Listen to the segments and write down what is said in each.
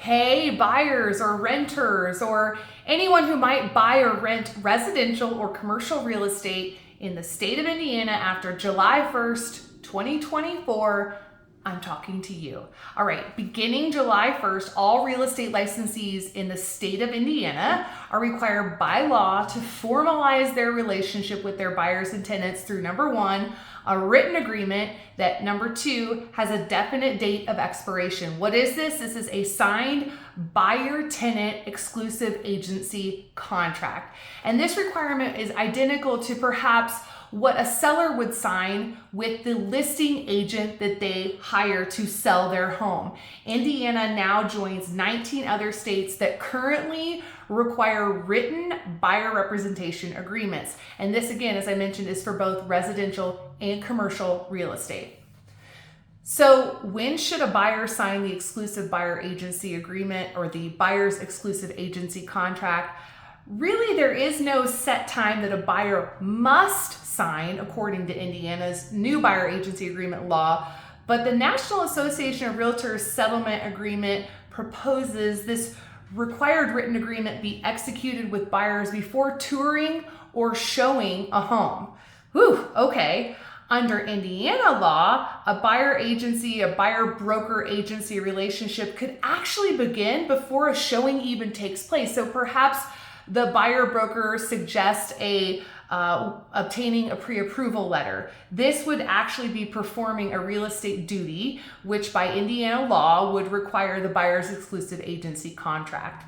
Hey, buyers or renters or anyone who might buy or rent residential or commercial real estate in the state of Indiana after July 1st, 2024, I'm talking to you. All right, beginning July 1st, all real estate licensees in the state of Indiana are required by law to formalize their relationship with their buyers and tenants through number one, a written agreement that number two has a definite date of expiration. What is this? This is a signed buyer-tenant exclusive agency contract. And this requirement is identical to perhaps what a seller would sign with the listing agent that they hire to sell their home. Indiana now joins 19 other states that currently require written buyer representation agreements. And this, again, as I mentioned, is for both residential and commercial real estate. So when should a buyer sign the exclusive buyer agency agreement or the buyer's exclusive agency contract? Really, there is no set time that a buyer must sign according to Indiana's new buyer agency agreement law, but the National Association of Realtors settlement agreement proposes this required written agreement be executed with buyers before touring or showing a home. Whew, okay. Under Indiana law, a buyer agency, a buyer broker agency relationship could actually begin before a showing even takes place. So perhaps the buyer broker suggests obtaining a pre-approval letter. This would actually be performing a real estate duty, which by Indiana law would require the buyer's exclusive agency contract.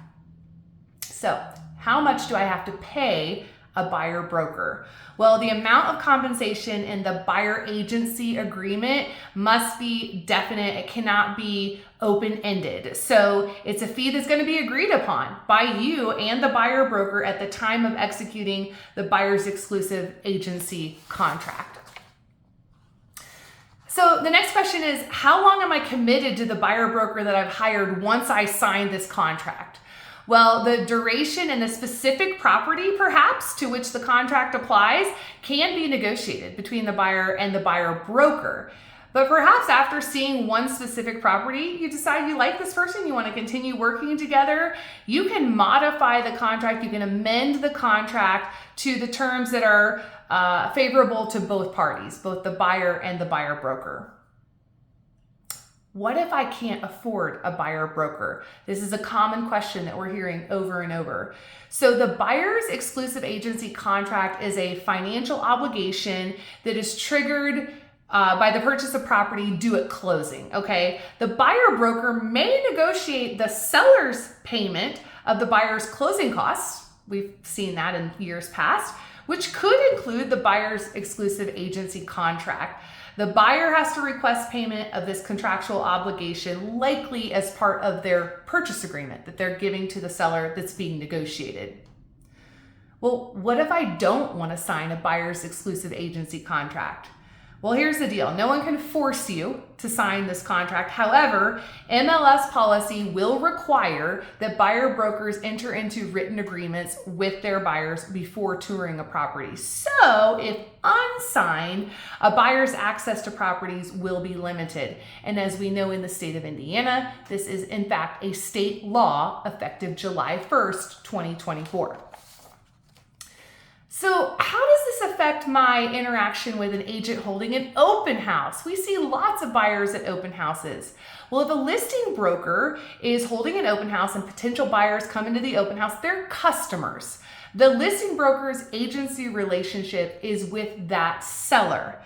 So, how much do I have to pay a buyer broker? Well, the amount of compensation in the buyer agency agreement must be definite. It cannot be open-ended. So it's a fee that's going to be agreed upon by you and the buyer broker at the time of executing the buyer's exclusive agency contract. So the next question is, how long am I committed to the buyer broker that I've hired once I sign this contract? Well, the duration and the specific property, perhaps, to which the contract applies can be negotiated between the buyer and the buyer broker. But perhaps after seeing one specific property, you decide you like this person, you want to continue working together, you can modify the contract, you can amend the contract to the terms that are favorable to both parties, both the buyer and the buyer broker. What if I can't afford a buyer broker? This is a common question that we're hearing over and over. So the buyer's exclusive agency contract is a financial obligation that is triggered by the purchase of property due at closing, okay? The buyer broker may negotiate the seller's payment of the buyer's closing costs. We've seen that in years past, which could include the buyer's exclusive agency contract. The buyer has to request payment of this contractual obligation, likely as part of their purchase agreement that they're giving to the seller that's being negotiated. Well, what if I don't want to sign a buyer's exclusive agency contract? Well, here's the deal. No one can force you to sign this contract. However, MLS policy will require that buyer brokers enter into written agreements with their buyers before touring a property. So if unsigned, a buyer's access to properties will be limited. And as we know in the state of Indiana, this is in fact a state law effective July 1st, 2024. So how does this affect my interaction with an agent holding an open house? We see lots of buyers at open houses. Well, if a listing broker is holding an open house and potential buyers come into the open house, they're customers. The listing broker's agency relationship is with that seller.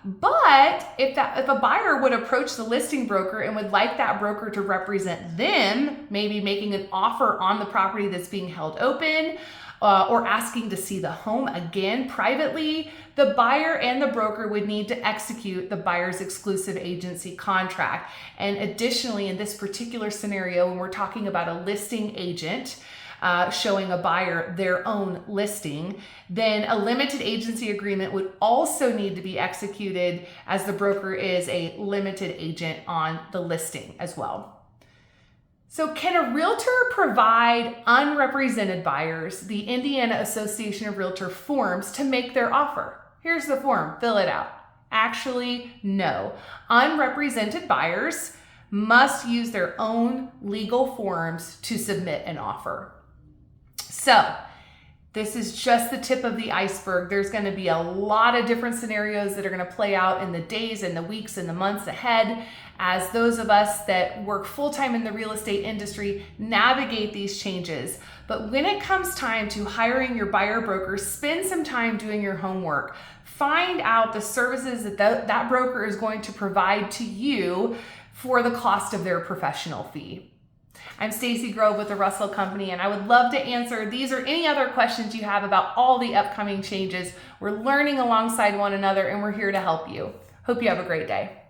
But if a buyer would approach the listing broker and would like that broker to represent them, maybe making an offer on the property that's being held open, or asking to see the home again privately, the buyer and the broker would need to execute the buyer's exclusive agency contract. And additionally, in this particular scenario, when we're talking about a listing agent showing a buyer their own listing, then a limited agency agreement would also need to be executed as the broker is a limited agent on the listing as well. So can a realtor provide unrepresented buyers the Indiana Association of Realtor forms to make their offer? Here's the form, fill it out. Actually, no. Unrepresented buyers must use their own legal forms to submit an offer. So, this is just the tip of the iceberg. There's going to be a lot of different scenarios that are going to play out in the days and the weeks and the months ahead as those of us that work full-time in the real estate industry navigate these changes. But when it comes time to hiring your buyer broker, spend some time doing your homework. Find out the services that that broker is going to provide to you for the cost of their professional fee. I'm Stacy Grove with the Russell Company, and I would love to answer these or any other questions you have about all the upcoming changes. We're learning alongside one another, and we're here to help you. Hope you have a great day.